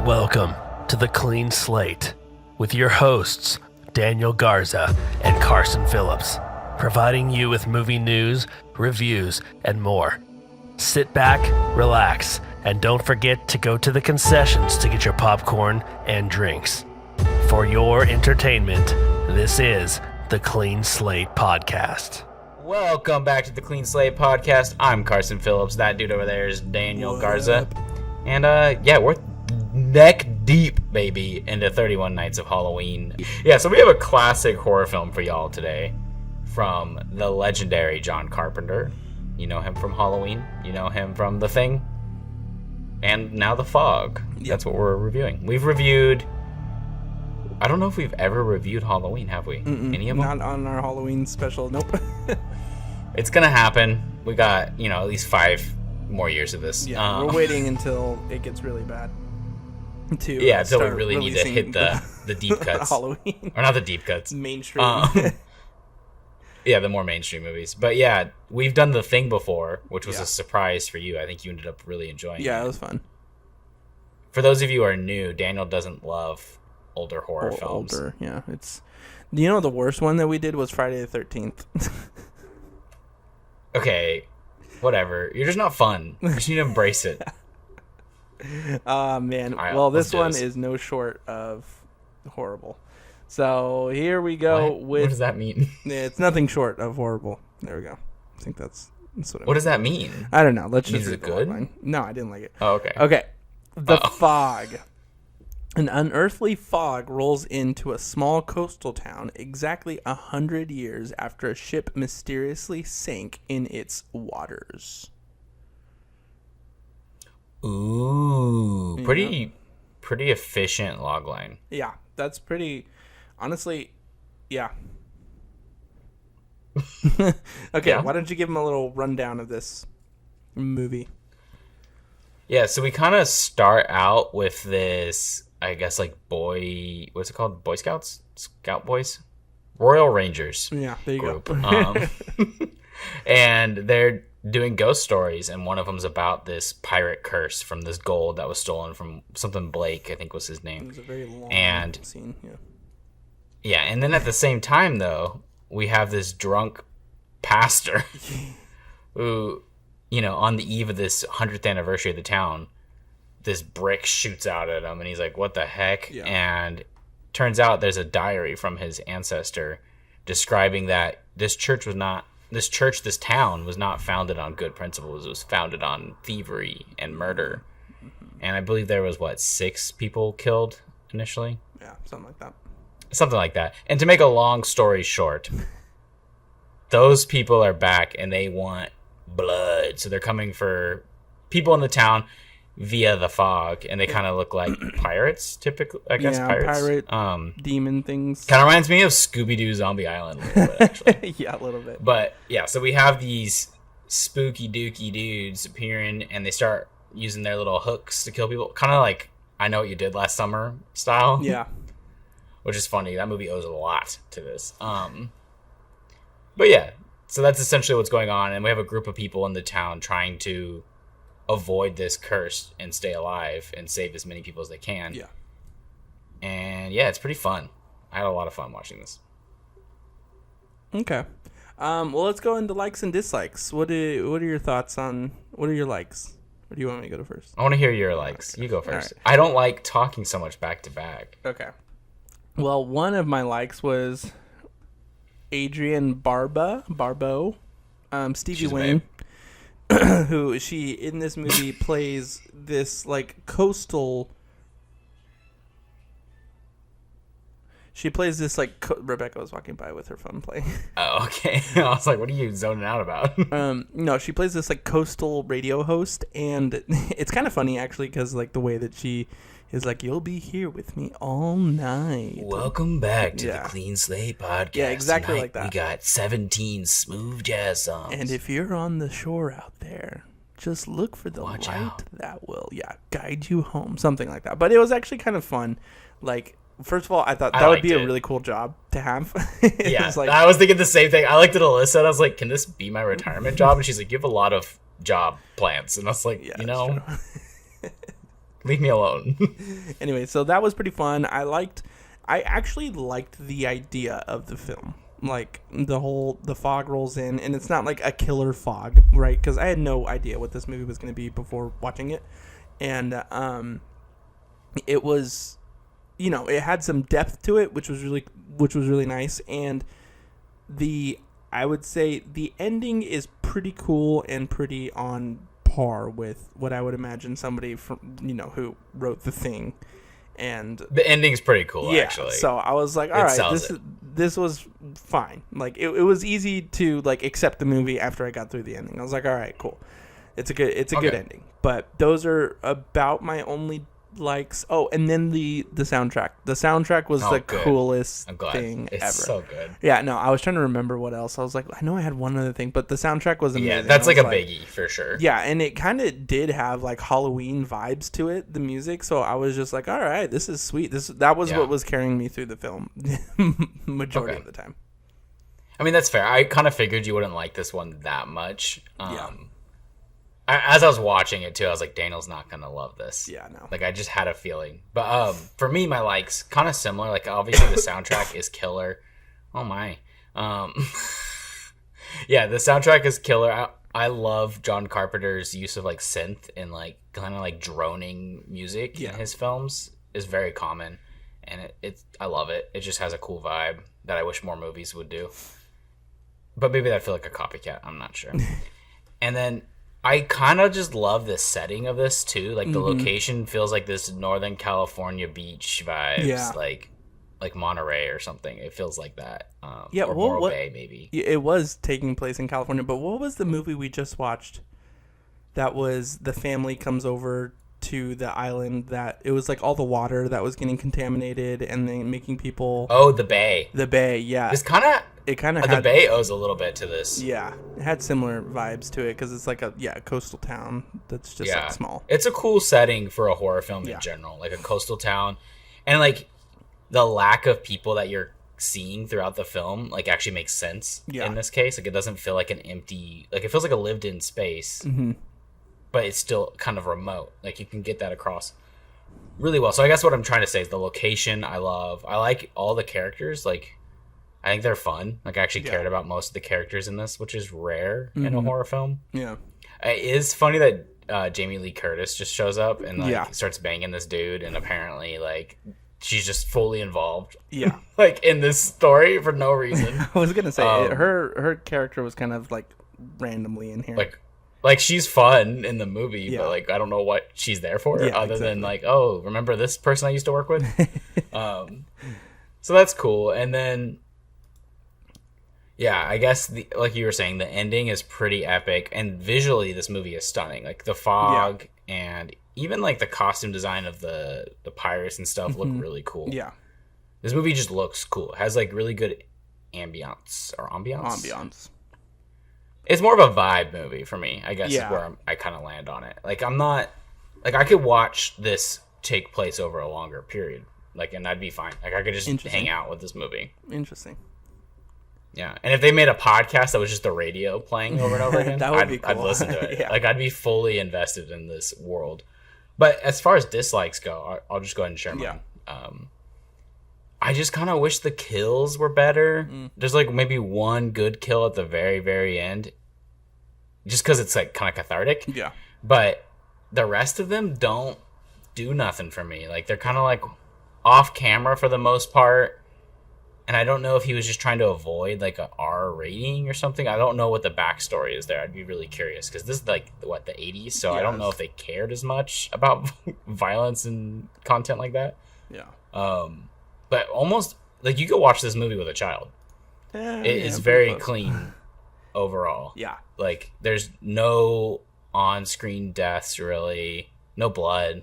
Welcome to the Clean Slate with your hosts, Daniel Garza and Carson Phillips, providing you with movie news, reviews, and more. Sit back, relax, and don't forget to go to the concessions to get your popcorn and drinks. For your entertainment, this is the Clean Slate Podcast. Welcome back to the Clean Slate Podcast. I'm Carson Phillips. That dude over there is Daniel Garza. And we're neck deep, baby, into 31 Nights of Halloween. Yeah, so we have a classic horror film for y'all today from the legendary John Carpenter. You know him from Halloween. You know him from The Thing. And now The Fog. Yep. That's what we're reviewing. We've reviewed... I don't know if we've ever reviewed Halloween, have we? Any of them? Not on our Halloween special, nope. It's gonna happen. We got, at least 5 more years of this. Yeah, we're waiting until it gets really bad. Until we really need to hit the deep cuts. Halloween. Or not the deep cuts. Mainstream. The more mainstream movies. But yeah, we've done The Thing before, which was a surprise for you. I think you ended up really enjoying it. Yeah, it was fun. For those of you who are new, Daniel doesn't love older horror films. Older, yeah. It's the worst one that we did was Friday the 13th. Okay, whatever. You're just not fun. You just need to embrace it. Man. Right, well, this one is no short of horrible. So here we go with... What does that mean? It's nothing short of horrible. There we go. I think that's what does that mean? I don't know. Let's just... Is it good? No, I didn't like it. Oh, okay. Okay. The Fog. An unearthly fog rolls into a small coastal town exactly 100 years after a ship mysteriously sank in its waters. Ooh, pretty efficient logline. Yeah, that's pretty. Honestly, yeah. Okay, Yeah. Why don't you give him a little rundown of this movie? Yeah, so we kind of start out with this, I guess, what's it called? Boy Scouts? Scout Boys? Royal Rangers. Yeah, there you group. go. And they're doing ghost stories, and one of them's about this pirate curse from this gold that was stolen from something Blake, I think was his name. It was a very long scene, yeah. Yeah, and then at the same time, though, we have this drunk pastor who, on the eve of this 100th anniversary of the town, this brick shoots out at him, and he's like, what the heck? Yeah. And turns out there's a diary from his ancestor describing that this town was not founded on good principles. It was founded on thievery and murder. And I believe there was, 6 people killed initially? Yeah, something like that. Something like that. And to make a long story short, those people are back and they want blood. So they're coming for people in the town via the fog, and they kind of look like pirates, typically. I guess pirates. Pirate, demon things. Kind of reminds me of Scooby-Doo Zombie Island a little bit, actually. Yeah, a little bit. But yeah, so we have these spooky dooky dudes appearing, and they start using their little hooks to kill people, kind of like I Know What You Did Last Summer style. Yeah. Which is funny. That movie owes a lot to this. But yeah, so that's essentially what's going on, and we have a group of people in the town trying to avoid this curse and stay alive and save as many people as they can. Yeah. And yeah, it's pretty fun. I had a lot of fun watching this. Okay. Well, let's go into likes and dislikes. What are your thoughts on, what are your likes? Or do you want me to go to first? I want to hear your likes. You go first. Right. I don't like talking so much back to back. Okay. Well, one of my likes was Adrienne Barbeau, Stevie Wayne, who she in this movie plays this coastal. She plays this Rebecca was walking by with her phone playing. Oh, okay. I was like, what are you zoning out about? No, she plays this coastal radio host, and it's kind of funny actually because the way that she is you'll be here with me all night. Welcome back to the Clean Slate Podcast. Yeah, exactly Tonight like that. We got 17 smooth jazz songs. And if you're on the shore out there, just look for the Watch light out. that will, guide you home. Something like that. But it was actually kind of fun. First of all, I thought that would be a really cool job to have. Yeah, I was thinking the same thing. I looked at Alyssa and I was like, can this be my retirement job? And she's like, you have a lot of job plans. And I was like, Leave me alone. Anyway, so that was pretty fun. I actually liked the idea of the film. Like, the fog rolls in, and it's not like a killer fog, right? Because I had no idea what this movie was going to be before watching it. And it was, it had some depth to it, which was really nice. And I would say the ending is pretty cool and pretty on par with what I would imagine somebody from, who wrote The Thing. And the ending's pretty cool, actually. So I was like, all right, this was fine. Like, it was easy to, like, accept the movie after I got through the ending. I was like, all right, cool. It's a good ending. But those are about my only likes. Oh, and then the soundtrack. The soundtrack was coolest thing ever. It's so good. Yeah, no, I was trying to remember what else. I was like, I know I had one other thing, but the soundtrack was amazing. Yeah, that's like a biggie for sure. Yeah, and it kind of did have like Halloween vibes to it, the music. So I was just like, all right, this is sweet. That was what was carrying me through the film majority of the time. I mean, that's fair. I kind of figured you wouldn't like this one that much. As I was watching it too, I was like, Daniel's not gonna love this. Yeah, no. Like, I just had a feeling. But for me, my likes kind of similar. Like, obviously the soundtrack is killer. Oh my. Yeah, the soundtrack is killer. I love John Carpenter's use of like synth and like kind of like droning music in his films is very common, and I love it. It just has a cool vibe that I wish more movies would do. But maybe that'd feel like a copycat. I'm not sure. And then I kind of just love the setting of this too. Like, the location feels like this Northern California beach vibes, like Monterey or something. It feels like that. Or Morro Bay, maybe. It was taking place in California, but what was the movie we just watched? That was the family comes over to the island that it was like all the water that was getting contaminated and then making people. Oh, the Bay. The Bay, yeah. It kind of the Bay owes a little bit to this. Yeah, it had similar vibes to it because it's like a coastal town that's just like small. It's a cool setting for a horror film in general, like a coastal town, and like the lack of people that you're seeing throughout the film like actually makes sense in this case. Like, it doesn't feel like an empty, like, it feels like a lived-in space, but it's still kind of remote. Like, you can get that across really well. So I guess what I'm trying to say is the location I love. I like all the characters. Like, I think they're fun. Like, I actually cared about most of the characters in this, which is rare in a horror film. Yeah. It is funny that Jamie Lee Curtis just shows up and like starts banging this dude, and apparently like she's just fully involved. Yeah. Like, in this story for no reason. I was gonna say her character was kind of like randomly in here. Like she's fun in the movie, but like I don't know what she's there for other than like, oh, remember this person I used to work with? So that's cool. And then I guess like you were saying, the ending is pretty epic, and visually this movie is stunning. Like, the fog and even like the costume design of the pirates and stuff look really cool. Yeah. This movie just looks cool. It has like really good ambiance. It's more of a vibe movie for me, I guess, is where I kind of land on it. Like, I'm not... Like, I could watch this take place over a longer period. Like, and I'd be fine. Like, I could just hang out with this movie. Interesting. Yeah. And if they made a podcast that was just the radio playing over and over again, would be cool. I'd listen to it. Like, I'd be fully invested in this world. But as far as dislikes go, I'll just go ahead and share mine. I just kind of wish the kills were better. There's like maybe one good kill at the very, very end, just because it's like kind of cathartic. Yeah. But the rest of them don't do nothing for me. Like, they're kind of like off camera for the most part. And I don't know if he was just trying to avoid like a R rating or something. I don't know what the backstory is there. I'd be really curious because this is like the 80s, so I don't know if they cared as much about violence and content like that. Yeah. But almost like you could watch this movie with a child. It's very clean overall. Yeah. Like, there's no on-screen deaths really, no blood.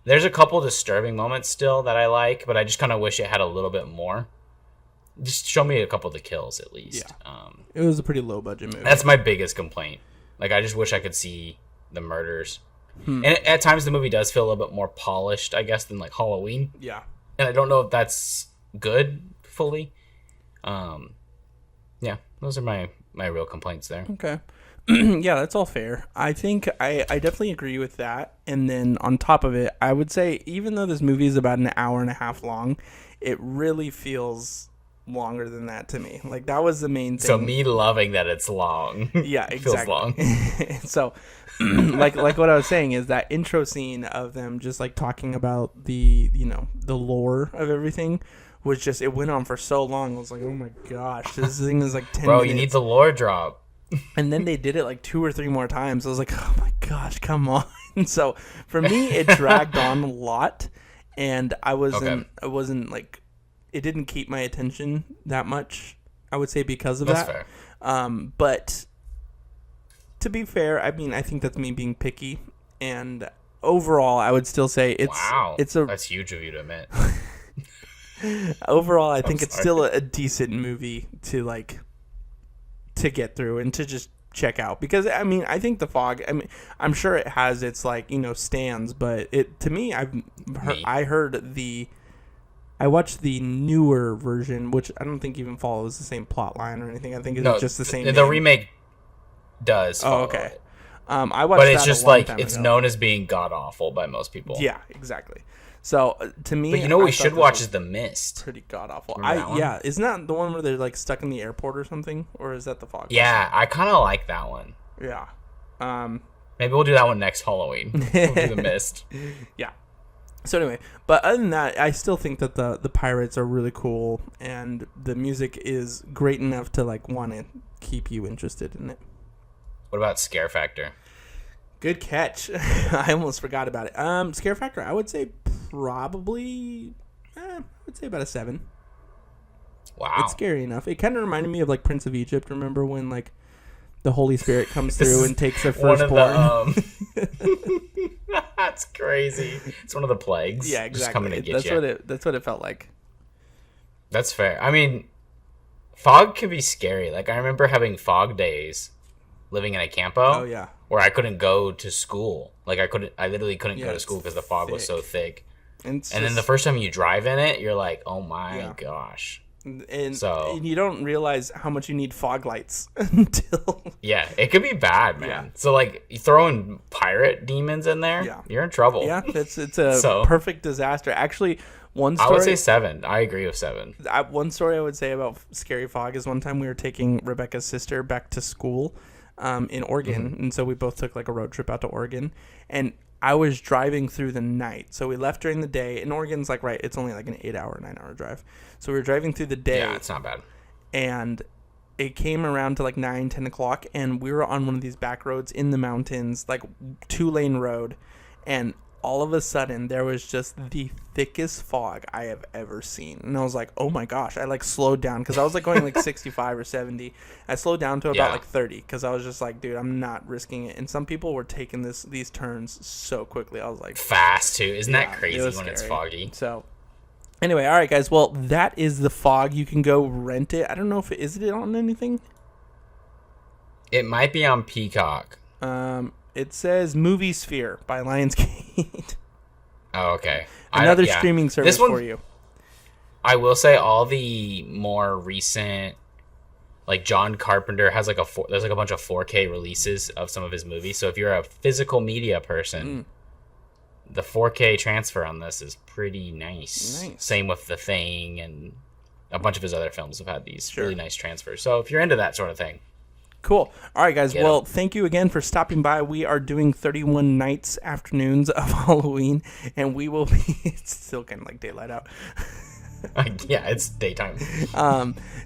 There's a couple disturbing moments still that I like, but I just kind of wish it had a little bit more. Just show me a couple of the kills at least. Yeah. It was a pretty low budget movie. That's my biggest complaint. Like, I just wish I could see the murders. And at times the movie does feel a little bit more polished, I guess, than like Halloween. Yeah. And I don't know if that's good fully. Yeah, those are my real complaints there. Okay. Yeah, that's all fair. I think I definitely agree with that. And then on top of it, I would say even though this movie is about an hour and a half long, it really feels longer than that to me. Like, that was the main thing. So me loving that it's long. Yeah, Feels exactly. long. So like what I was saying is that intro scene of them just like talking about the lore of everything was just, it went on for so long. I was like, oh my gosh, this thing is like 10 Bro, minutes. you need the lore drop. And then they did it like 2 or 3 more times. I was like, oh my gosh, come on. So for me, it dragged on a lot, and I wasn't like, it didn't keep my attention that much, I would say, because of That's that. fair. But to be fair, I mean, I think that's me being picky, and overall, I would still say that's huge of you to admit. Overall, I think it's still a decent movie to get through and to just check out, because I mean, I think The Fog, I mean, I'm sure it has its stands, but it, to me, I watched the newer version, which I don't think even follows the same plot line or anything. I think it's just the same. The remake does. Oh, okay. It. I watched, but it's that just a long like time it's ago. known as being god awful by most people. Yeah, exactly. So to me, But what we should watch is The Mist. Pretty god awful. Yeah, isn't that the one where they're like stuck in the airport or something, or is that The Fog? Yeah, I kind of like that one. Yeah. Maybe we'll do that one next Halloween. We'll do The Mist. Yeah. So anyway, but other than that, I still think that the pirates are really cool, and the music is great enough to like want to keep you interested in it. What about Scare Factor? Good catch. I almost forgot about it. Scare Factor, I would say probably, I would say about a 7. Wow. It's scary enough. It kind of reminded me of like Prince of Egypt. Remember when like the Holy Spirit comes through and takes their firstborn? That's crazy. It's one of the plagues. Yeah, exactly. Just coming to get you. That's what it felt like. That's fair. I mean, fog can be scary. Like, I remember having fog days living in a campo. Oh yeah. Where I couldn't go to school. Like, I literally couldn't go to school because the fog was thick. so thick. And then the first time you drive in it, you're like, oh my gosh. And you don't realize how much you need fog lights until... Yeah, it could be bad, man. Yeah. So, like, you throw in pirate demons in there, you're in trouble. Yeah, it's a perfect disaster. Actually, one story... I would say 7. I agree with 7. One story I would say about Scary Fog is one time we were taking Rebecca's sister back to school in Oregon, and so we both took, like, a road trip out to Oregon, and I was driving through the night. So we left during the day, and Oregon's, like, right, it's only, like, an 8-hour, 9-hour drive. So we were driving through the day. Yeah, it's not bad. And it came around to like 9, 10 o'clock, and we were on one of these back roads in the mountains, like 2-lane road. And all of a sudden, there was just the thickest fog I have ever seen. And I was like, oh my gosh. I like slowed down because I was like going like 65 or 70. I slowed down to about like 30 because I was just like, dude, I'm not risking it. And some people were taking these turns so quickly. I was like, fast too. Isn't that crazy when scary. It's foggy? So anyway, all right, guys. Well, that is The Fog. You can go rent it. I don't know if is it on anything. It might be on Peacock. It says Movie Sphere by Lionsgate. Oh, okay. Another streaming service for you. I will say all the more recent, like John Carpenter has there's like a bunch of 4K releases of some of his movies. So if you're a physical media person, the 4K transfer on this is pretty nice. Same with The Thing, and a bunch of his other films have had these really nice transfers. So if you're into that sort of thing. Cool. All right, guys. Well, thank you again for stopping by. We are doing 31 nights, afternoons of Halloween, and we will be... It's still kind of like daylight out. Yeah, it's daytime.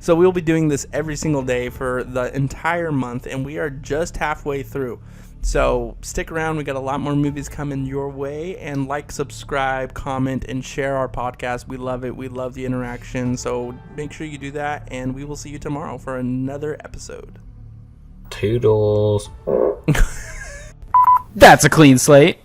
So we'll be doing this every single day for the entire month, and we are just halfway through. So stick around. We got a lot more movies coming your way, and like, subscribe, comment, and share our podcast. We love it. We love the interaction. So make sure you do that, and we will see you tomorrow for another episode. Toodles. That's a clean slate.